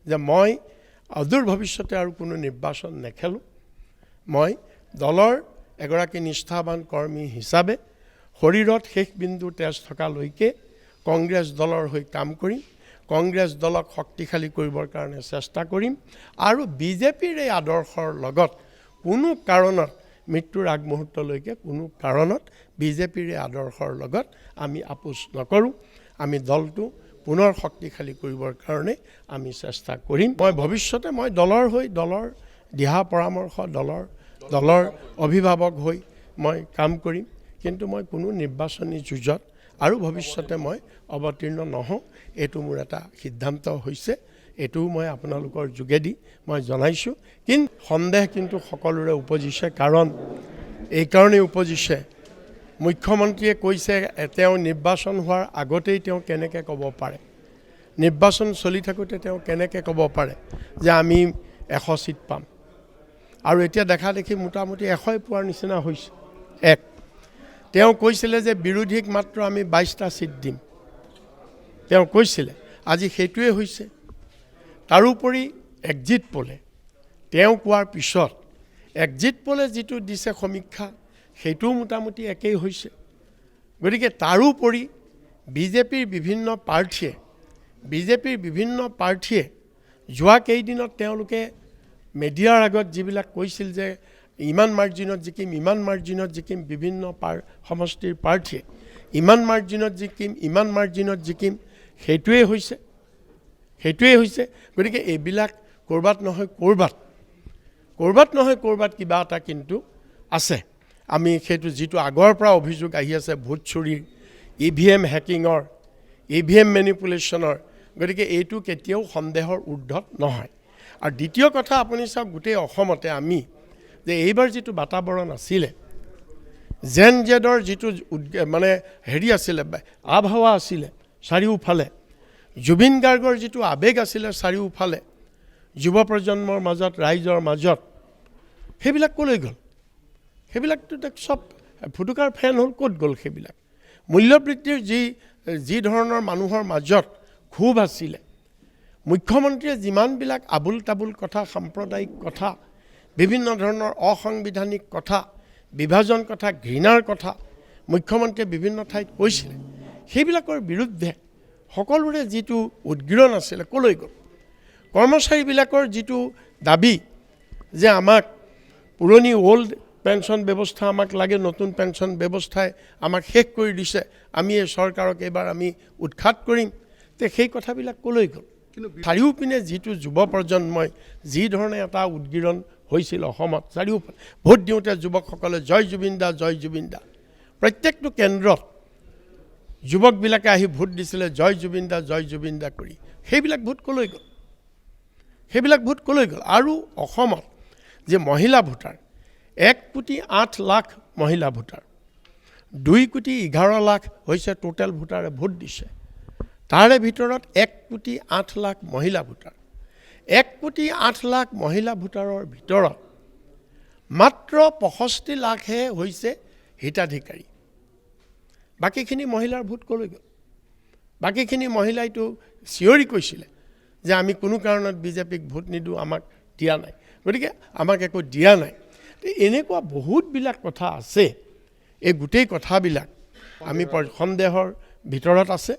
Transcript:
যে মই অদূৰ ভৱিষ্যতে আৰু কোনো নিৰ্বাচন নেখেলোঁ। মই দলৰ এগৰাকী নিষ্ঠাবান কৰ্মী হিচাপে শৰীৰত শেষ বিন্দু তেজ থকালৈকে কংগ্ৰেছ দলৰ হৈ কাম কৰিম, কংগ্ৰেছ দলক শক্তিশালী কৰিবৰ কাৰণে চেষ্টা কৰিম আৰু বিজেপিৰ এই আদৰ্শৰ লগত কোনো কাৰণত মৃত্যুৰ আগমুহূৰ্তলৈকে কোনো কাৰণত বিজেপিৰ এই আদৰ্শৰ লগত আমি আপোচ নকৰোঁ। আমি দলটো পুনৰ শক্তিশালী কৰিবৰ কাৰণে আমি চেষ্টা কৰিম। মই ভৱিষ্যতে মই দলৰ হৈ দলৰ দিহা পৰামৰ্শ দলৰ অভিভাৱক হৈ মই কাম কৰিম, কিন্তু মই কোনো নিৰ্বাচনী যুঁজত আৰু ভৱিষ্যতে মই অৱতীৰ্ণ নহওঁ। এইটো মোৰ এটা সিদ্ধান্ত হৈছে, এইটোও মই আপোনালোকৰ যোগেদি মই জনাইছোঁ। কিন্তু সন্দেহ কিন্তু সকলোৰে উপজিছে, কাৰণ এইকাৰণেই উপজিছে মুখ্যমন্ত্ৰীয়ে কৈছে তেওঁ নিৰ্বাচন হোৱাৰ আগতেই তেওঁ কেনেকৈ ক'ব পাৰে, নিৰ্বাচন চলি থাকোঁতে তেওঁ কেনেকৈ ক'ব পাৰে যে আমি 100 চিট পাম, আৰু এতিয়া দেখা দেখি মোটামুটি 100 পোৱাৰ নিচিনা হৈছে। তেওঁ কৈছিলে যে বিৰোধীক মাত্ৰ আমি 22টা চিট দিম, তেওঁ কৈছিলে, আজি সেইটোৱে হৈছে। তাৰোপৰি এক্সিট পোলে তেওঁ কোৱাৰ পিছত এক্সিট পোলে যিটো দিছে সমীক্ষা, সেইটোও মোটামুটি একেই হৈছে। গতিকে তাৰোপৰি বিজেপিৰ বিভিন্ন প্ৰাৰ্থীয়ে যোৱা কেইদিনত তেওঁলোকে মিডিয়াৰ আগত যিবিলাক কৈছিল যে ইমান মাৰ্জিনত জিকিম, বিভিন্ন সমষ্টিৰ প্ৰাৰ্থীয়ে ইমান মাৰ্জিনত জিকিম, সেইটোৱে হৈছে। গতিকে এইবিলাক ক'ৰবাত নহয় ক'ৰবাত কিবা এটা কিন্তু আছে। আমি সেইটো যিটো আগৰ পৰা অভিযোগ আহি আছে ভোট চুৰিৰ, EVM হেকিঙৰ, EVM মেনিপুলেশ্যনৰ, গতিকে এইটো কেতিয়াও সন্দেহৰ ঊৰ্ধত নহয়। আৰু দ্বিতীয় কথা, আপুনি চাওক গোটেই অসমতে আমি যে এইবাৰ যিটো বাতাবৰণ আছিলে, জেন জেডৰ যিটো মানে আছিলে, আবহাৱা আছিলে চাৰিওফালে, জুবিন গাৰ্গৰ যিটো আৱেগ আছিলে চাৰিওফালে, যুৱ প্ৰজন্মৰ মাজত, ৰাইজৰ মাজত, সেইবিলাক ক'লৈ গ'ল? সেইবিলাকতো চব ফুটুকাৰ ফেন হ'ল, ক'ত গ'ল সেইবিলাক? মূল্যবৃদ্ধিৰ যি ধৰণৰ মানুহৰ মাজত ক্ষোভ আছিলে, মুখ্যমন্ত্ৰীয়ে যিমানবিলাক আবুল তাবুল কথা, সাম্প্ৰদায়িক কথা, বিভিন্ন ধৰণৰ অসাংবিধানিক কথা, বিভাজন কথা, ঘৃণাৰ কথা মুখ্যমন্ত্ৰীয়ে বিভিন্ন ঠাইত কৈছিলে, সেইবিলাকৰ বিৰুদ্ধে সকলোৰে যিটো উদগীৰণ আছিলে ক'লৈ গ'ল? কৰ্মচাৰীবিলাকৰ যিটো দাবী যে আমাক পুৰণি অল্ড পেঞ্চন ব্যৱস্থা আমাক লাগে, নতুন পেঞ্চন ব্যৱস্থাই আমাক শেষ কৰি দিছে, আমি এই চৰকাৰক এইবাৰ আমি উৎখাত কৰিম, তে সেই কথাবিলাক ক'লৈ গ'ল? কিন্তু চাৰিওপিনে যিটো যুৱ প্ৰজন্মই যি ধৰণে এটা উদগীৰণ হৈছিল অসমত, চাৰিওফালে ভোট দিওঁতে যুৱকসকলে জয় জুবিন দা, প্ৰত্যেকটো কেন্দ্ৰত যুৱকবিলাকে আহি ভোট দিছিলে জয় জুবিন দা কৰি। সেইবিলাক ভোট ক'লৈ গ'ল? আৰু অসমত যে মহিলা ভোটাৰ 1,08,00,000 মহিলা ভোটাৰ, 2,11,00,000 হৈছে টোটেল ভোটাৰে ভোট দিছে। তাৰে ভিতৰত 1,08,00,000 মহিলা ভোটাৰ, 1,08,00,000 মহিলা ভোটাৰৰ ভিতৰত মাত্ৰ 65 লাখহে হৈছে হিতাধিকাৰী। বাকীখিনি মহিলাৰ ভোট ক'লৈ গ'ল? বাকীখিনি মহিলাইতো চিঞৰি কৈছিলে যে আমি কোনো কাৰণত বিজেপিক ভোট নিদিওঁ, আমাক দিয়া নাই, গতিকে আমাক একো দিয়া নাই। এনেকুৱা বহুতবিলাক কথা আছে। এই গোটেই কথাবিলাক আমি সন্দেহৰ ভিতৰত আছে।